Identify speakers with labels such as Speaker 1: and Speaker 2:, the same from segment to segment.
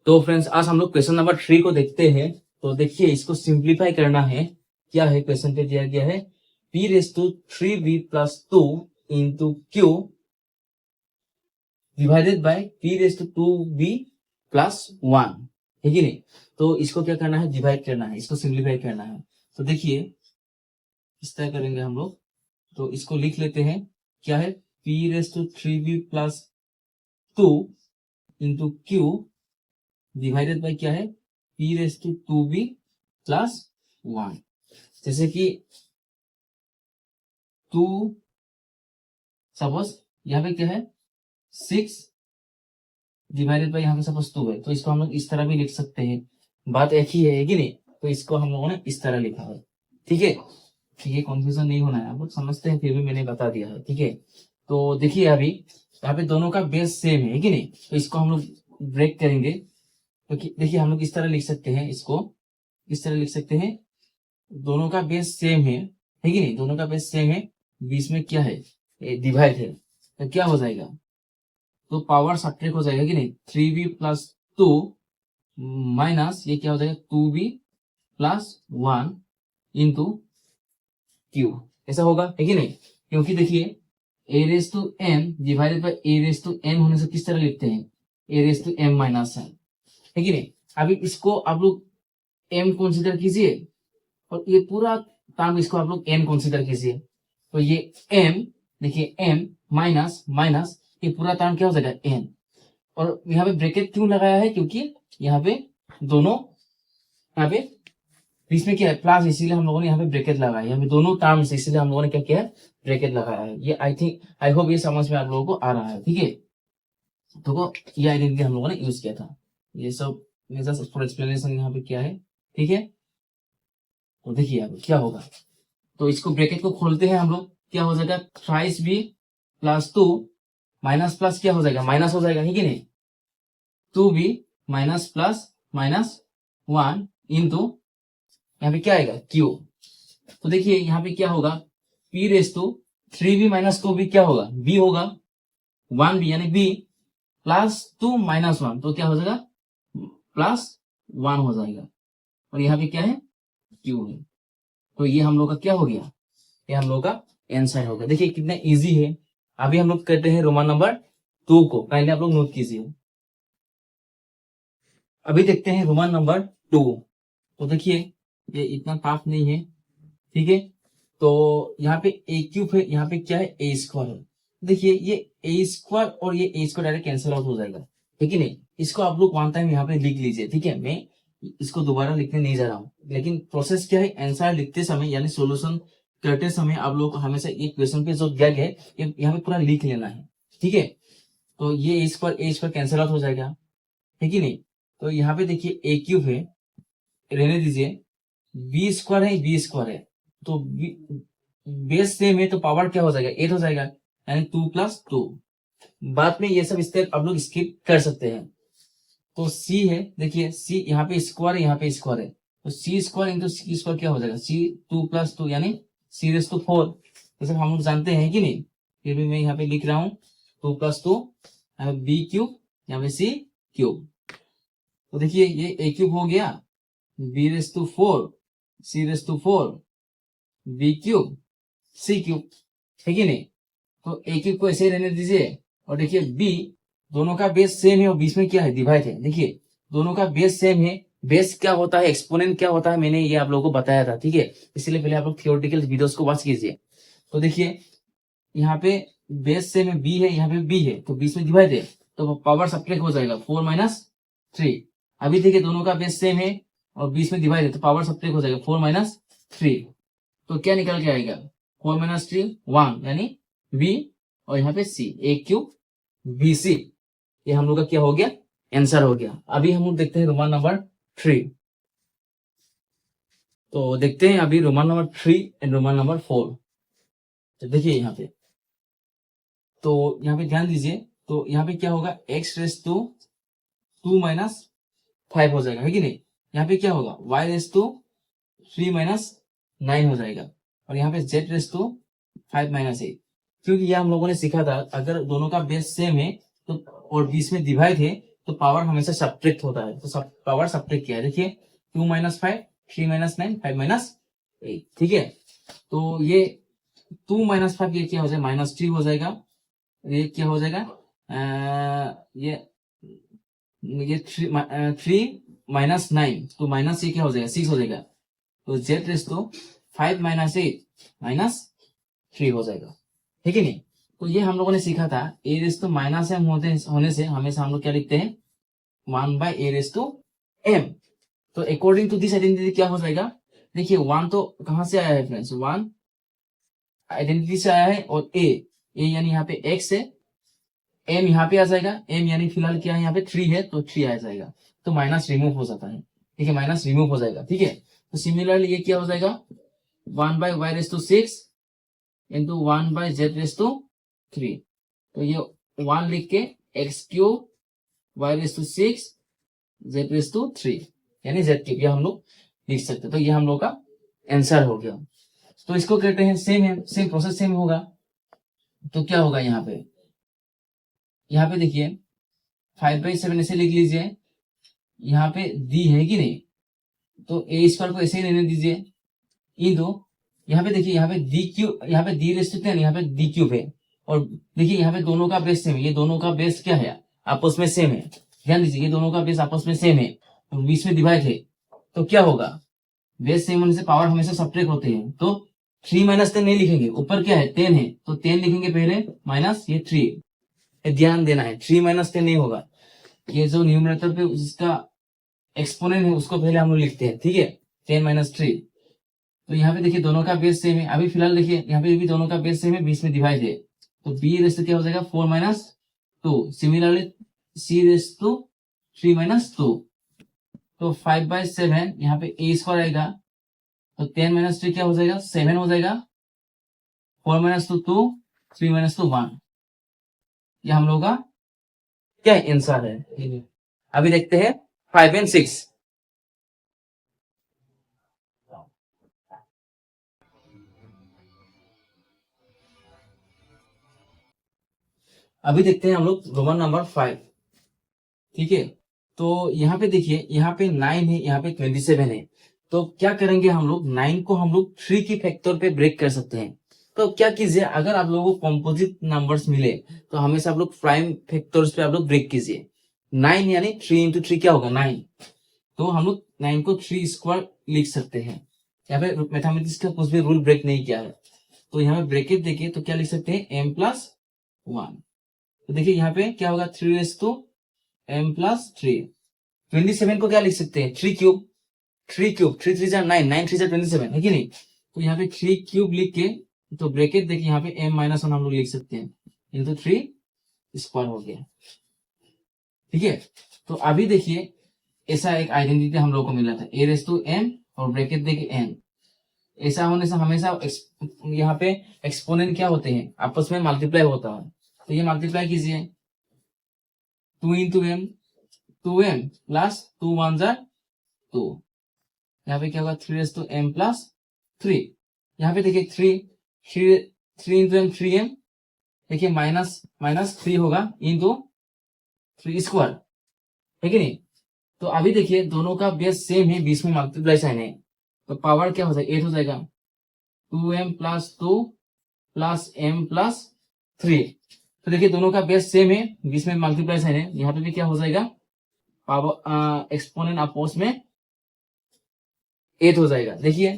Speaker 1: तो फ्रेंड्स आज हम लोग क्वेश्चन नंबर 3 को देखते हैं। तो देखिए इसको सिंप्लीफाई करना है। क्या है क्वेश्चन पे दिया गया है p^3b+2 into Q divided by p^2b+1 है कि नहीं। तो इसको क्या करना है, डिवाइड करना है, इसको सिंप्लीफाई करना है। तो देखिए इस तरह करेंगे हम लोग। तो इसको लिख लेते हैं, क्या है p^3b+2 into Q divided by क्या है p^2b+1। जैसे कि 2 सपोज यहाँ पे क्या है 6 डिवाइडेड बाय यहाँ पे सपोज 2 है, तो इसको हम लोग इस तरह भी लिख सकते हैं। बात एक ही है कि नहीं। तो इसको हम लोगों ने इस तरह लिखा है, ठीक है। ये कंफ्यूजन नहीं होना है, आप लोग समझते हैं, फिर भी मैंने बता दिया है, ठीक है। तो देखिए अभी यहाँ पे दोनों का बेस सेम है कि नहीं। तो इसको हम लोग ब्रेक करेंगे। तो देखिए हम लोग इस तरह लिख सकते हैं, इसको इस तरह लिख सकते हैं, दोनों का बेस सेम है कि नहीं। दोनों का बेस सेम है, बीच में क्या है डिवाइड है, तो क्या हो जाएगा, तो पावर सब्ट्रैक्ट हो जाएगा कि नहीं। 3b+2 माइनस ये क्या हो जाएगा 2b+1 इंटू क्यू, ऐसा होगा है कि नहीं। क्योंकि देखिए a⁻m डिवाइडेड बाय a⁻n होने से किस तरह लिखते हैं a⁻m-n है कि नहीं। अभी इसको आप लोग m कंसीडर कीजिए और ये पूरा टर्म इसको आप लोग n कंसीडर कीजिए। तो ये m देखिए m माइनस माइनस ये पूरा टर्म क्या हो जाएगा n। और यहाँ पे ब्रैकेट क्यों लगाया है, क्योंकि यहाँ पे दोनों यहाँ पे बीच में क्या है प्लस, इसीलिए हम लोगों ने यहाँ पे ब्रैकेट लगाया है। यहाँ पे दोनों टर्म्स, इसीलिए हम लोगों ने क्या किया है ब्रैकेट लगाया है। ये आई होप ये समझ में आप लोगों को आ रहा है, ठीक है। तो ये आइडेंटिटी हम लोगों ने यूज किया था। ये सब जस्ट फॉर एक्सप्लेनेशन यहाँ पे क्या है, ठीक है। तो देखिए अब क्या होगा, तो इसको ब्रैकेट को खोलते हैं हम लोग, क्या हो जाएगा (3b+2) माइनस प्लस क्या हो जाएगा माइनस हो जाएगा, है कि नहीं। 2b minus plus minus 1 into यहाँ पे क्या आएगा क्यू। तो देखिए यहाँ पे क्या होगा p^3b-2b क्या होगा b होगा 1b यानी b +2 - 1 तो क्या हो जाएगा +1 हो जाएगा। और यहाँ पे क्या है क्यू है। तो ये हम लोग का क्या हो गया, ये हम लोग का आंसर हो गया। देखिए कितना इजी है। अभी हम लोग करते हैं रोमन नंबर 2 को, पहले आप लोग नोट कीजिए। अभी देखते हैं रोमन नंबर 2। तो देखिए ये इतना टफ नहीं है, ठीक है। तो यहाँ पे a³ है, यहाँ पे क्या है a² है। देखिए ये a² और ये a² डायरेक्ट कैंसिल आउट हो जाएगा, ठीक है नहीं। इसको आप लोग वन टाइम यहाँ पे लिख लीजिए, ठीक है। मैं इसको दोबारा लिखने नहीं जा रहा हूँ, लेकिन प्रोसेस क्या है आंसर लिखते समय यानी सोल्यूशन करते समय आप लोग को हमेशा एक क्वेश्चन पे जो दिया गया है यहाँ पे पूरा लिख लेना है, ठीक है। तो ये a² कैंसिल आउट हो जाएगा, ठीक है नहीं। तो यहाँ पे देखिए a³ है, रहने दीजिए, b² है b² है, तो बेस सेम है तो पावर क्या हो जाएगा 8 हो जाएगा, यानी 2+2। बाद में ये सब स्टेप आप लोग स्किप कर सकते हैं। तो c है, देखिए c यहाँ पे स्क्वायर है, यहाँ पे स्क्वायर है, तो c² इंटू c² क्या हो जाएगा c2+2 यानी c⁻4। जैसे हम लोग जानते हैं कि नहीं, फिर भी मैं यहाँ पे लिख रहा हूँ 2+2 यहाँ पे b³ यहाँ पे c³। तो देखिए ये a³ हो गया b⁻4 c⁻4 b³ c³ है कि नहीं। तो a³ को ऐसे ही रहने दीजिए। और देखिए b दोनों का बेस सेम है और बीच में क्या है डिवाइड है। देखिए दोनों का बेस सेम है, बेस क्या होता है एक्सपोनेंट क्या होता है मैंने ये आप लोगों को बताया था, ठीक है। इसलिए पहले आप लोग थियोरेटिकल वीडियोस को वॉच कीजिए। तो देखिए यहाँ पे बेस सेम है b है, यहाँ पे b है, तो बीच में डिवाइड है तो पावर सब्ट्रैक्ट हो जाएगा 4 - 3। अभी देखिए दोनों का बेस सेम है और बीच में डिवाइड है तो पावर सब्ट्रैक्ट हो जाएगा 4 - 3। तो क्या निकल के आएगा 4 - 3 1 यानी b और यहाँ पे c a³ bc। ये हम लोग का क्या हो गया आंसर हो गया। अभी हम लोग देखते हैं रोमन नंबर 3। तो देखते हैं अभी Roman number 3 and Roman number 4। तो देखिए यहाँ पे, तो यहाँ पे ध्यान दीजिए, तो यहाँ पे क्या होगा x⁻2 5 हो जाएगा, है कि नहीं। यहाँ पे क्या होगा y⁻3 - 9 हो जाएगा और यहाँ पे z⁻5 - 8। क्योंकि ये हम लोगों ने सीखा था अगर दोनों का बेस सेम है तो और बीच में डिवाइड है तो तो पावर हमेशा सब्ट्रैक्ट होता है, तो पावर सब्ट्रैक्ट किया है। देखिए 2 - 5, 3 - 9, 5 - 8, ठीक है। तो ये 2 - 5 ये क्या हो जाएगा, -3 हो जाएगा। ये क्या हो जाएगा, ये 3 - 9, तो माइनस ये क्या हो जाएगा, 6 हो जाएगा। तो z रेस तो 5 - 8 -3 हो जाएगा, ठीक है नहीं। तो ये हम लोगों ने सीखा था, a रेस तो माइनस m होने से हमेशा हम लोग क्या लिखते हैं, 1/a/m। तो अकॉर्डिंग टू दिस आइडेंटिटी क्या हो जाएगा, देखिए 1 तो कहां से आया है फ्रेंड्स, 1 आइडेंटिटी से आया है, और a यानी यहाँ पे x है, m यहाँ पे आ जाएगा, m यानी फिलहाल क्या है यहाँ पे 3 है, तो 3 आ जाएगा। तो माइनस रिमूव हो जाता है, ठीक है, माइनस रिमूव हो जाएगा, ठीक है। तो सिमिलरली ये क्या हो जाएगा, 1/y6 इंटू 1/z3। तो ये 1 लिख के x3 y6 z3 यानी z3 ये हम लोग लिख सकते हैं। तो ये हम लोग का आंसर हो गया। तो इसको कहते हैं सेम है, सेम प्रोसेस सेम होगा। तो क्या होगा यहाँ पे देखिए 5/7 ऐसे लिख लीजिए, यहाँ पे दी है कि नहीं, तो ए स्क्वायर को ऐसे ही रहने दीजिए। इन दो यहाँ पे देखिए, यहाँ पे डी क्यूब, यहाँ पे डी रेस्ट यहाँ पे डी क्यूब है, और देखिए यहाँ पे दोनों का बेस सेम है, ये दोनों का बेस क्या है, आपस में सेम है। ध्यान दीजिए, ये दोनों का बेस आपस में सेम है, तो बीच में डिवाइड है, तो क्या होगा, बेस सेम होने से पावर हमेशा सब्ट्रैक्ट होते हैं। तो 3 - 10 नहीं लिखेंगे, ऊपर क्या है 10 है, तो 10 लिखेंगे पहले, माइनस ये 3। ध्यान देना है, 3 - 10 नहीं होगा, ये जो न्यूमरेटर पे जिसका एक्सपोनेंट है उसको पहले हम लोग लिखते हैं, ठीक है, 10 - 3। तो यहाँ पे देखिए दोनों का बेस सेम है, अभी फिलहाल देखिए यहाँ पे भी दोनों का बेस सेम है, बीच में डिवाइड है, तो बी रेस क्या हो जाएगा 4 - 2। Similarly c raise to 3 - 2। तो 5/7 यहाँ पे ए स्क्वायर आएगा, तो 10 - 3 क्या हो जाएगा 7 हो जाएगा, 4 - 2 2, 3 - 2 1। ये हम लोग का क्या आंसर है। अभी देखते हैं 5 और 6। अभी देखते हैं हम लोग रोमन नंबर 5, ठीक है। तो यहाँ पे देखिए, यहाँ पे 9 है, यहाँ पे 27 है। तो क्या करेंगे हम लोग, 9 को हम लोग 3 की फैक्टर पे ब्रेक कर सकते हैं। तो क्या कीजिए, अगर आप लोगों को कॉम्पोजिट नंबर्स मिले तो हमेशा आप लोग प्राइम फैक्टर्स पे आप लोग ब्रेक कीजिए। 9 यानी 3 इंटू 3 क्या होगा 9। तो हम लोग 9 को 3 स्क्वायर लिख सकते हैं। यहाँ पे मैथमेटिक्स का कुछ भी रूल ब्रेक नहीं किया है। तो यहाँ पे ब्रेकेट देखिए, तो क्या लिख सकते हैं m+1। तो देखिए यहाँ पे क्या होगा 3m+3। 27 को क्या लिख सकते हैं 3 क्यूब, 3 क्यूब 3 3 जा 9, 9 3 जा 27 है कि नहीं। तो यहाँ पे 3 क्यूब लिख के, तो ब्रैकेट देखिए यहाँ पे m-1 हम लोग लिख सकते हैं, इंटू 3 स्क्वायर हो गया, ठीक है। तो अभी देखिए ऐसा एक आइडेंटिटी हम लोग को मिला था, a⁻m और ब्रैकेट देखिए n। ऐसा होने से हमेशा यहाँ पे एक्सपोनेंट क्या होते हैं, आपस में मल्टीप्लाई होता है। तो ये मल्टीप्लाई कीजिए, 2 इंटू m, 2m प्लस 2 1 जा 2। यहाँ पे क्या होगा 3m+3। यहाँ पे देखिए 3 इंटू m 3m, देखिए -3 होगा इंटू 3 स्क्वायर, है कि नहीं। तो अभी देखिए दोनों का बेस सेम है, बीच में मल्टीप्लाई साइन है, तो पावर क्या हो जाएगा 8 हो जाएगा। 2m+2 plus m+3। तो देखिए दोनों का बेस सेम है, बीच में मल्टीप्लाई साइन है, यहाँ पे भी क्या हो जाएगा पावर एक्सपोनेंट अपोज में 8 हो जाएगा। देखिए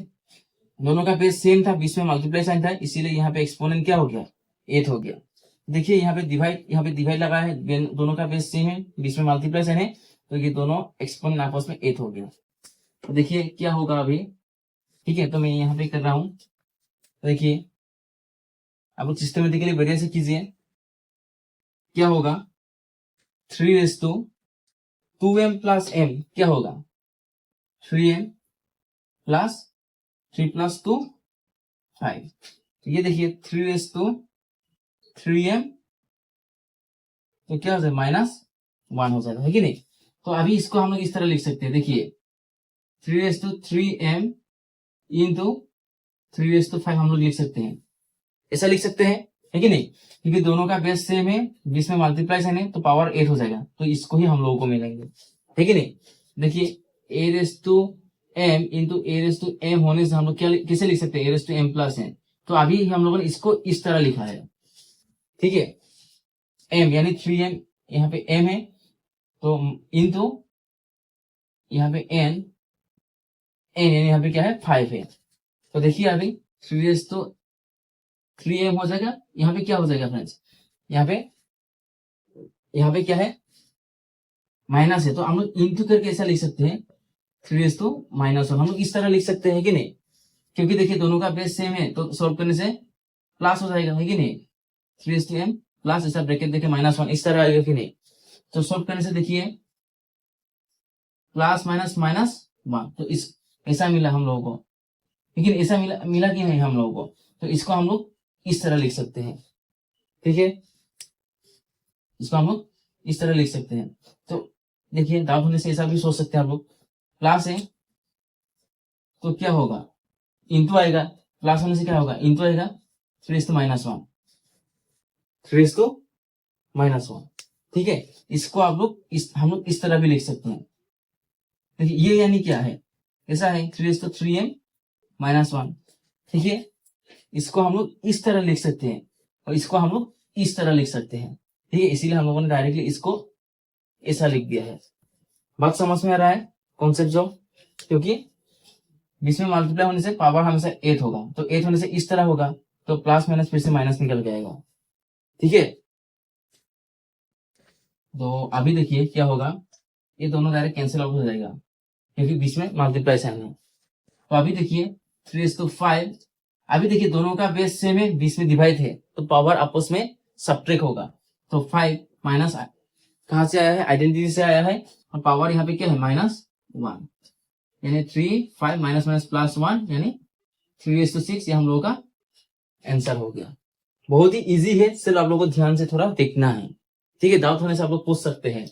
Speaker 1: दोनों का बेस सेम था, बीच में मल्टीप्लाई साइन था, इसीलिए यहाँ पे एक्सपोनेंट क्या हो गया 8 हो गया। देखिए यहाँ पे डिवाइड लगा है, दोनों का बेस सेम है, बीच में मल्टीप्लाई साइन है, तो ये दोनों एक्सपोनेंट आपस में 8 हो गया। तो देखिए क्या होगा अभी, ठीक है। तो मैं यहाँ पे कर रहा हूँ, देखिए आप लोग सिस्टमेटिकली बढ़िया से कीजिए। क्या होगा 3:2m+m क्या होगा 3m प्लस 3 + 2 5। तो ये देखिए 3:3m, तो क्या हो जाएगा -1 हो जाएगा, है कि नहीं। तो अभी इसको हम लोग इस तरह लिख सकते हैं, देखिए 3:3m इंटू 3:5 हम लोग लिख सकते हैं, ऐसा लिख सकते हैं। है कि नहीं, क्योंकि दोनों का बेस सेम है, बीच में मल्टीप्लाई साइन है तो पावर 8 हो जाएगा, तो इसको ही हम लोगों को मिलेंगे, है कि नहीं। देखिए A raise to M into A raise to M होने से हम लोग क्या कैसे लिख सकते हैं, A raise to M plus N, तो अभी हम लोगों ने इसको इस तरह लिखा है, ठीक है। एम यानी 3m, यहाँ पे एम है तो इंटू यहाँ पे एन, एन यानी यहाँ पे क्या है 5 है, तो देखिए अभी 3s तो 3m हो जाएगा, यहाँ पे क्या हो जाएगा फ्रेंड्स, यहाँ पे क्या है माइनस है, तो हम लोग इंटू करके ऐसा लिख सकते हैं 3s तो -1, हम लोग इस तरह लिख सकते हैं कि नहीं, क्योंकि देखिए दोनों का बेस सेम है तो सॉल्व करने से प्लस हो जाएगा, है कि नहीं, 3s to m प्लस ऐसा ब्रैकेट देखिए -1 इस तरह आएगा कि नहीं, तो सॉल्व करने से देखिए प्लस माइनस -1, तो इस ऐसा मिला हम लोगों को, लेकिन ऐसा मिला कि नहीं हम लोगों को, तो इसको हम लोग इस तरह लिख सकते हैं, ठीक है, इसको हम लोग इस तरह लिख सकते हैं। तो देखिए डाउट होने से ऐसा भी सोच सकते हैं आप लोग, प्लस है तो क्या होगा इंटू आएगा, प्लस होने से क्या होगा इंटू आएगा, 3 to -1, 3 to -1, ठीक है। इसको आप लोग हम लोग इस तरह भी लिख सकते हैं, देखिए ये यानी क्या है, ऐसा है 3 to 3m -1, ठीक है, इसको हम लोग इस तरह लिख सकते हैं और इसको हम लोग इस तरह लिख सकते हैं, ठीक है, इसीलिए हम लोगों ने डायरेक्टली इसको ऐसा लिख दिया है। बात समझ में आ रहा है कॉन्सेप्ट जो, क्योंकि बीच में मल्टीप्लाई होने से पावर हमेशा 8 होगा, तो 8 होने से इस तरह होगा, तो प्लस माइनस फिर से माइनस निकल जाएगा, ठीक है। तो अभी देखिए क्या होगा, ये दोनों डायरेक्ट कैंसिल आउट हो जाएगा क्योंकि बीच में मल्टीप्लाई साइन है, तो अभी देखिए 3 to 5, अभी देखिए दोनों का बेस सेम है, बीच में डिवाइड है तो पावर आपस में सब्ट्रैक्ट होगा, तो 5 माइनस कहां से आया है, आइडेंटिटी से आया है, और पावर यहाँ पे क्या है -1, यानी 3 5 माइनस माइनस +1 यानी 3:6, ये हम लोगों का आंसर हो गया। बहुत ही इजी है, सिर्फ आप लोगों को ध्यान से थोड़ा देखना है, ठीक है, डाउट होने से आप लोग पूछ सकते हैं।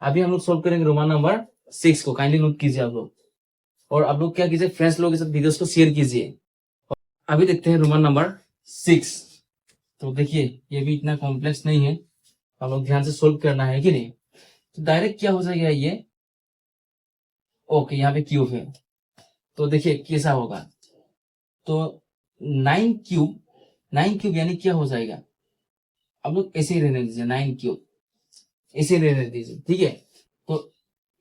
Speaker 1: अभी हम लोग सोल्व करेंगे रोमान नंबर 6 को, काइंडली नोट कीजिए आप लोग, और आप लोग क्या कीजिए फ्रेंड्स लोगों के साथ वीडियोस को शेयर कीजिए। अभी देखते हैं रोमान नंबर 6, तो देखिए ये भी इतना कॉम्प्लेक्स नहीं है, आप लोग ध्यान से सोल्व करना है कि नहीं, तो डायरेक्ट क्या हो जाएगा ये, ओके यहाँ पे क्यूब है, तो देखिए कैसा होगा, तो 9 क्यूब यानी क्या हो जाएगा, अब लोग ऐसे ही रहने दीजिए, 9 क्यूब ऐसे रहने दीजिए, ठीक है। तो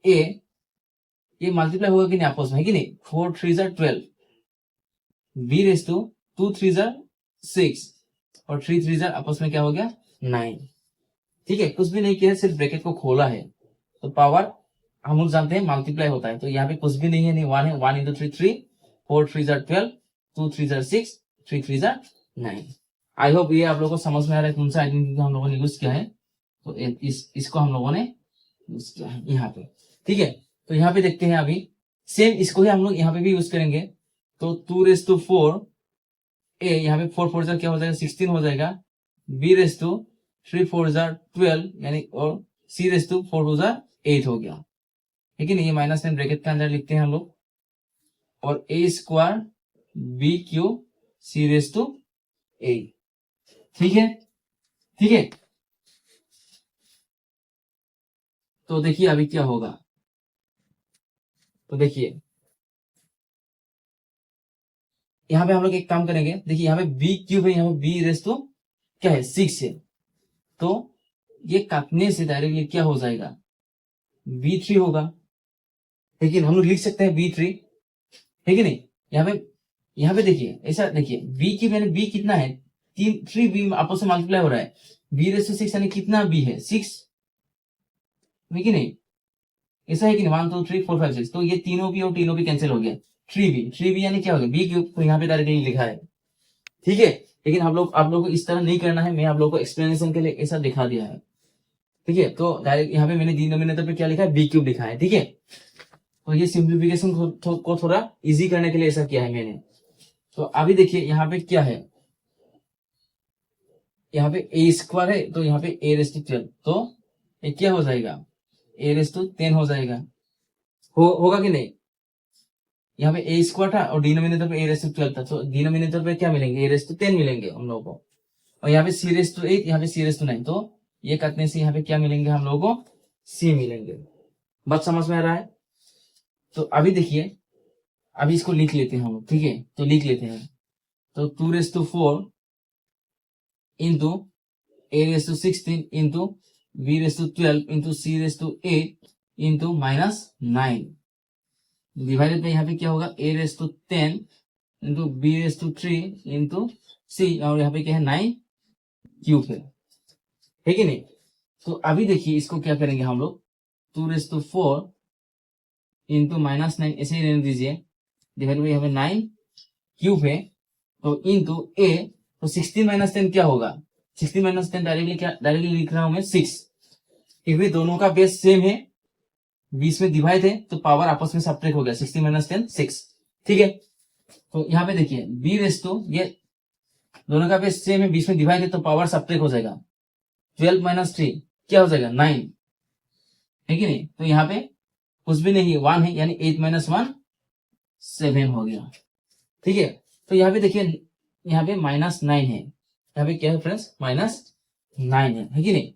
Speaker 1: ये मल्टीप्लाई होगा कि नहीं आपस में, है कि नहीं, 4 3 12, b रेस टू 2 3 6 और 3 3 आपस में क्या हो गया 9, ठीक है, कुछ भी नहीं किया, सिर्फ ब्रैकेट को खोला है, तो पावर हम लोग जानते हैं मल्टीप्लाई होता है, तो यहाँ पे कुछ भी नहीं है, नहीं 1 है, 1 into 3 3, 4 3 12, 2 3 6, 3 3 9। आई होप ये आप लोगों को समझ में आ रहा है कौन सा आइडेंटिटी हम लोगों ने यूज किया है, तो इसको हम लोगों ने यूज किया है यहाँ पे, ठीक है। तो यहाँ पे देखते हैं अभी सेम इसको ही हम लोग यहाँ पे भी यूज करेंगे, तो 2⁴ ए, यहाँ पे 4 4 क्या हो जाएगा 16 हो जाएगा, b⁴ 3 4 12 यानी, और c⁴ 4 2 8 हो गया, लेकिन ये -9 ब्रैकेट के अंदर लिखते हैं हम लोग, और a² b³ c⁴ a, ठीक है, ठीक है। तो देखिए अभी क्या होगा, तो देखिए यहाँ पे हम लोग एक काम करेंगे, देखिए यहाँ पे b³ है, यहाँ पे b⁴ क्या है 6 है, तो ये काटने से डायरेक्टली क्या हो जाएगा b3 होगा, लेकिन हम लोग लिख सकते हैं b3, है कि नहीं, यहाँ पे देखिए ऐसा, देखिए b³ यानी b कितना है 3b आपस में मल्टीप्लाई हो रहा है, b⁻6 यानी कितना b है 6, है कि नहीं, ऐसा है कि नहीं 1 2 3 4 5 6, तो ये तीनों भी और तीनों भी कैंसिल हो गया, 3b यानी क्या हो गया b³ तो यहाँ पे डायरेक्टली लिखा है, ठीक है, लेकिन आप लोग को इस तरह नहीं करना है, मैं आप लोगों को एक्सप्लेनेशन के लिए ऐसा दिखा दिया है, ठीक है। तो डायरेक्ट यहाँ पे मैंने डिनोमिनेटर पे क्या लिखा है b³ लिखा है, ठीक है, तो ये सिंप्लीफिकेशन को थोड़ा इजी करने के लिए ऐसा किया है मैंने। तो अभी देखिए यहाँ पे क्या है, यहाँ पे a² है, तो यहाँ पे a⁻12, तो ये क्या हो जाएगा a⁻10 हो जाएगा, होगा कि नहीं, यहाँ पे a² था और डिनोमिनेटर पे a⁻12 था, तो डिनोमिनेटर पे क्या मिलेंगे a⁻10 मिलेंगे हम लोगों को, और यहाँ पे सी रेस टू 8, यहाँ पे सी रेस टू 9, तो ये काटने से यहाँ पे क्या मिलेंगे हम लोगों को, सी मिलेंगे। बात समझ में आ रहा है? तो अभी देखिए, अभी इसको लिख लेते हैं हम लोग, ठीक है, तो लिख लेते हैं। तो 2 raise to 4 into a raise to 16 into b raise to 12 into c raise to 8 into -9 divided by यहाँ पे क्या होगा, a raise to 10 into b raise to 3 into c, और यहाँ पे क्या है 9 क्यूब है कि नहीं? तो अभी देखिए इसको क्या करेंगे हम लोग, 2 रेस टू 4 इंटू -9 ऐसे ही रहने दीजिए, डिवाइड बाई यहाँ पे 9 क्यूब है, तो इंटू a, तो 16 - 10 क्या होगा, 16 - 10 डायरेक्टली लिख रहा हूं मैं 6, क्योंकि दोनों का बेस सेम है, 20 में डिवाइड है, तो पावर आपस में सब्ट्रैक्ट हो गया, 16 - 10 6, ठीक है। तो यहाँ पे देखिए b रेस टू, ये दोनों का बेस सेम है, 20 में डिवाइड है, तो पावर सब्ट्रैक्ट हो जाएगा, 12 - 3 क्या हो जाएगा 9, है कि नहीं? तो यहाँ पे कुछ भी नहीं, 1 है, यानी 8 - 1 7 हो गया, ठीक है। तो यहाँ पे देखिए, यहाँ पे -9 है, यहाँ पे क्या है फ्रेंड्स, -9 है कि नहीं?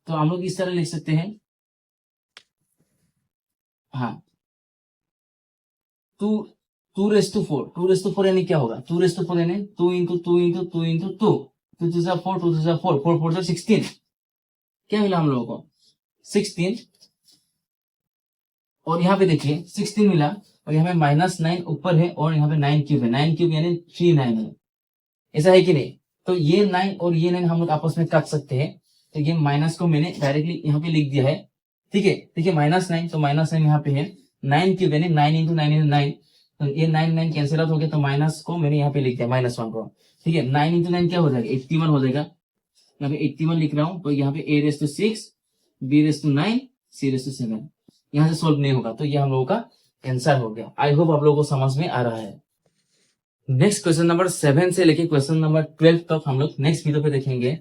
Speaker 1: तो हम लोग इस तरह लिख सकते हैं, हाँ, 2 रेस टू 4 यानी क्या होगा, 2 रेस टू 4 यानी 2 इंटू 2 इंटू 2 इंटू 2, 2 2 जा 4, 2 2 जा 4, 4 4 जा 16, क्या मिला हम लोगों को 16, और यहाँ पे देखिए 16 मिला, और यहाँ पे -9 ऊपर है, और यहाँ पे 9 क्यूब है, 9 क्यूब यानी 39 है, ऐसा है कि नहीं? तो ये 9 और ये 9 हम लोग आपस में काट सकते हैं, तो ये माइनस को मैंने डायरेक्टली यहाँ पे लिख दिया है, ठीक है। देखिए -9, तो -9 यहाँ पे है, 9 क्यूब यानी 9 इंटू 9 इंटू 9, तो ये 9 कैंसिल आउट हो गया, तो माइनस को मैंने यहाँ पे लिख दिया -1 को, ठीक है। 9 इंटू 9 क्या हो जाएगा, 81 हो जाएगा, यहाँ पे 81 लिख रहा हूँ, तो यहाँ पे a raise to 6, b raise to 9, c raise to 7, यहाँ से सोल्व नहीं होगा, तो ये हम लोगों का आंसर हो गया। आई होप आप लोगों को समझ में आ रहा है। नेक्स्ट क्वेश्चन नंबर 7 से लेके क्वेश्चन नंबर 12 तक हम लोग नेक्स्ट वीडियो पे देखेंगे,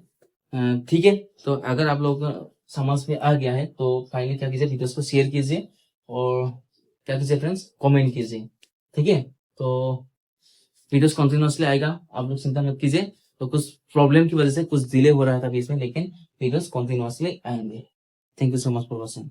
Speaker 1: ठीक है। तो अगर आप लोग समझ में आ गया है तो फाइनली क्या कीजिए, वीडियोस को शेयर कीजिए, और क्या कीजिए फ्रेंड्स, कमेंट कीजिए, ठीक है। तो वीडियोस कंटिन्यूअसली आएगा, आप लोग चिंता मत कीजिए। तो कुछ प्रॉब्लम की वजह से कुछ डिले हो रहा था बीच में, लेकिन वीडियोस कंटिन्यूअसली आएंगे। Thank you so much for watching.